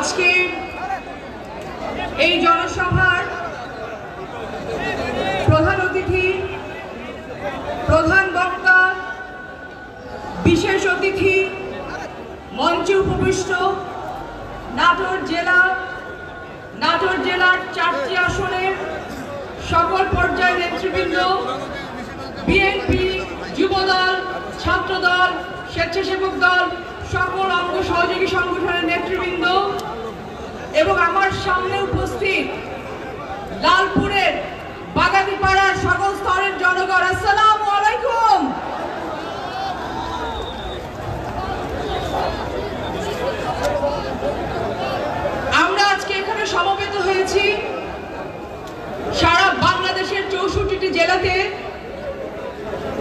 আজকে এই জনসভার প্রধান অতিথি, প্রধান বক্তা, বিশেষ অতিথি, মঞ্চে উপবিষ্ট নাটোর জেলার 4টি আসনের সকল পর্যায়ের নেতৃবৃন্দ, বিএনপি, যুবদল, ছাত্রদল, স্বেচ্ছাসেবক দল, সকল অঙ্গ সহযোগী সংগঠনের নেতৃবৃন্দ এবং আমার সামনে উপস্থিত লালপুরের বাগাতিপাড়ার সকল স্তরের জনগণ, আসসালামু আলাইকুম। আমরা আজকে এখানে সমবেত হয়েছি সারা বাংলাদেশের 64টি জেলাতে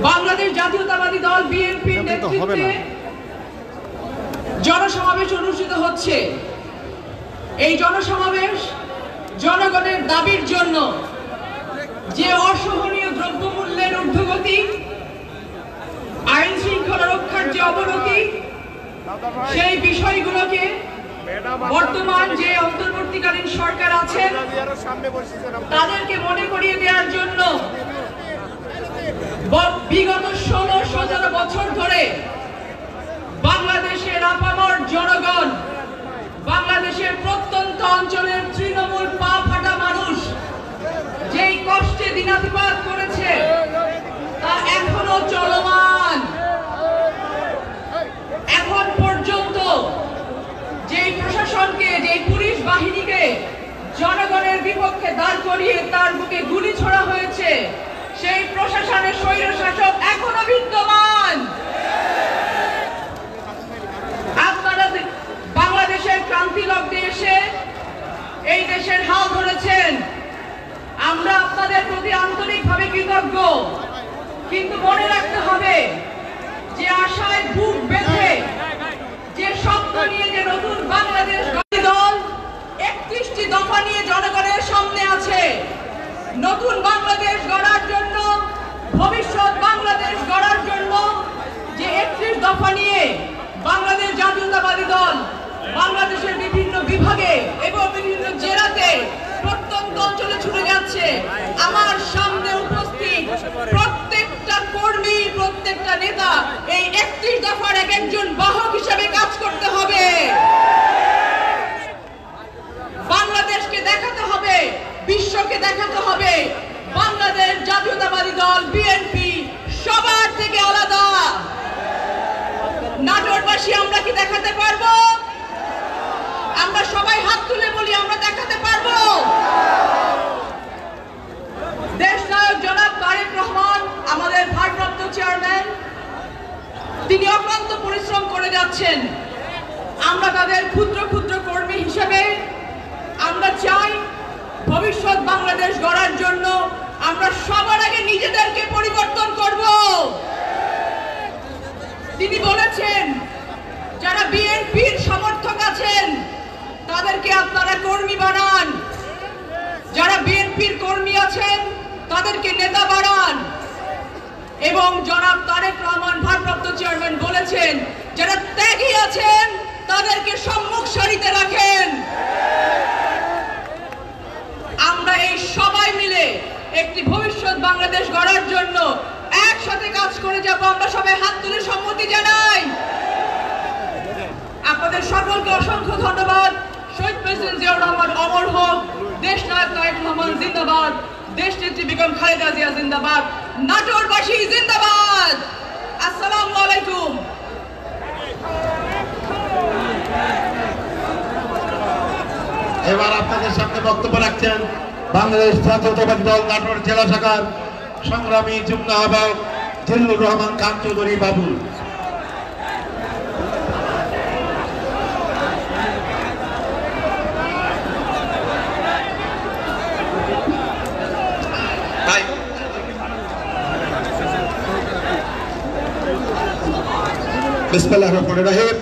বাংলাদেশ জাতীয়তাবাদী দল বিএনপির নেতৃত্বে জনসমাবেশ অনুষ্ঠিত হচ্ছে। এই জনসমাবেশ জনগণের দাবির জন্য, যে অসহনীয় দ্রব্যমূল্যের ঊর্ধ্বগতি, আইন শৃঙ্খলা রক্ষার যে অবনতি, সেই বিষয়গুলোকে বর্তমান যে অন্তর্বর্তীকালীন সরকার আছেন তাদেরকে মনে করিয়ে দেওয়ার জন্য বিগত 16-17 বছর ধরে বাংলাদেশের আপামর জনগণ, বাংলাদেশের প্রত্যন্ত অঞ্চলের তৃণমূল পা ফাটা মানুষ যেই কষ্টে দিনাতিপাত করেছে তা এখনো চলমান। এখন পর্যন্ত যেই প্রশাসনকে, যেই পুলিশ বাহিনীকে জনগণের বিপক্ষে দাঁড় করিয়ে তার বুকে গুলি ছোড়া হয়েছে, সেই প্রশাসনের স্বৈরশাসক এখনো বিদ্যমান। আপনারা বাংলাদেশের ক্রান্তি লগ্নে এসে এই দেশের হাল ধরেছেন, আমরা আপনাদের প্রতি আন্তরিকভাবে কৃতজ্ঞ। কিন্তু মনে রাখতে হবে যে আশায় বুক বেঁধে যে স্বপ্ন নিয়ে যে নতুন বাংলাদেশ দল 31টি দফা নিয়ে জনগণের সামনে আছে। নতুন বাংলাদেশ গড়ার জন্য, ভবিষ্যৎ বাংলাদেশ গড়ার জন্য যে 31 দফা নিয়ে বাংলাদেশ জাতীয়তাবাদী দল বাংলাদেশের বিভিন্ন বিভাগে এবং বিভিন্ন জেলাতে প্রত্যন্ত অঞ্চলে ছুটে যাচ্ছে। আমার সামনে উপস্থিত প্রত্যেকটা কর্মী, প্রত্যেকটা নেতা এই 31 দফার এক একজন বাহক হিসেবে কাজ করতে হবে। বাংলাদেশকে দেখাতে হবে, বিশ্বকে দেখাতে হবে বাংলাদেশ জাতীয়তাবাদী দল বিএনপি সবার থেকে আলাদা। নাটোরবাসী আমরা কি দেখাতে পারবো? আমরা সবাই হাত তুলে বলি, আমরা দেখাতে পারবো। দেশনায়ক জনাব তারেক রহমান, আমাদের ভারপ্রাপ্ত চেয়ারম্যান, তিনি অক্লান্ত পরিশ্রম করে যাচ্ছেন। আমরা তাদের ক্ষুদ্র ক্ষুদ্র কর্মী হিসেবে আমরা চাই ভবিষ্যৎ বাংলাদেশ গড়ার জন্য আমরা সবার আগে নিজেদেরকে পরিবর্তন করব। তিনি বলেছেন যারা বিএনপির সমর্থক আছেন তাদেরকে আপনারা কর্মী বানান, যারা বিএনপির কর্মী আছেন তাদেরকে নেতা বানান। এবং জনাব তারেক রহমান ভারপ্রাপ্ত চেয়ারম্যান বলেছেন যারা ত্যাগী আছেন তাদেরকে সম্মুখ সারিতে রাখেন। আমরা এই সবাই মিলে একটি ভবিষ্যৎ বাংলাদেশ গড়ার জন্য একসাথে কাজ করে যাব। আমরা সবাই হাত তুলে সম্মতি জানাই। আপনাদের সকলকে অসংখ্য ধন্যবাদ। শহীদ প্রেসিডেন্ট জিয়াউর রহমান অমর হোক, দেশ নায়ক তারেক রহমান জিন্দাবাদ, দেশ নেত্রী বেগম খালেদা জিয়া জিন্দাবাদ, নাটোরবাসী জিন্দাবাদ। আসসালামু আলাইকুম। এবার আপনাদের সামনে বক্তব্য রাখছেন বাংলাদেশ জাতীয়তাবাদী দল নাটোর জেলা শাখার সংগ্রামী যুগ্ম আহ্বায়ক জিল্লুর রহমান খান চৌধুরী বাবুল। বিসমিল্লাহির রহমানির রহিম।